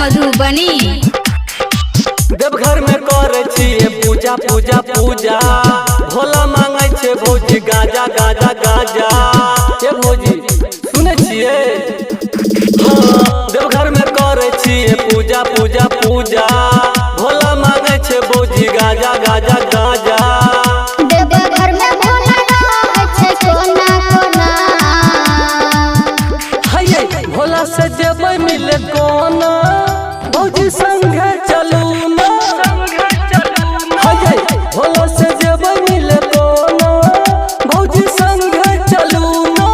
मधुबनी। देवघर में करे छिए पूजा पूजा पूजा, भोला मांगे छे भौजी गाजा गाजा गाजा। ये भौजी सुने छिए? हाँ, देवघर में करे छिए पूजा पूजा पूजा, भोला मांगे छे भौजी गाजा गाजा गाजा। देवघर में भोला रहे छे कोना कोना, हाय भोला से जेबै मिले कोना, भौजी संगे चलू ना। हाय भोला से जेबै मिले कोना, भौजी संगे चलू ना।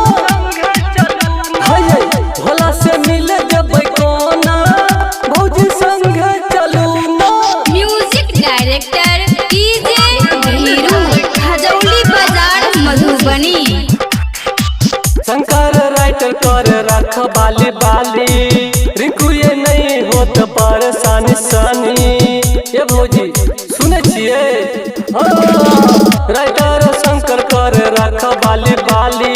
हाय भोला से मिले जेबै कोना, भौजी संगे चलू ना। Music director DJ Veeru, Khajauli बाजार मधुबनी। शंकर राइटर कर रख बाली बाली, रिंकू ये नहीं होत परेशानी सानी। ये भौजी सुने छिए? हाँ, राइटर शंकर कर रख बाली बाली,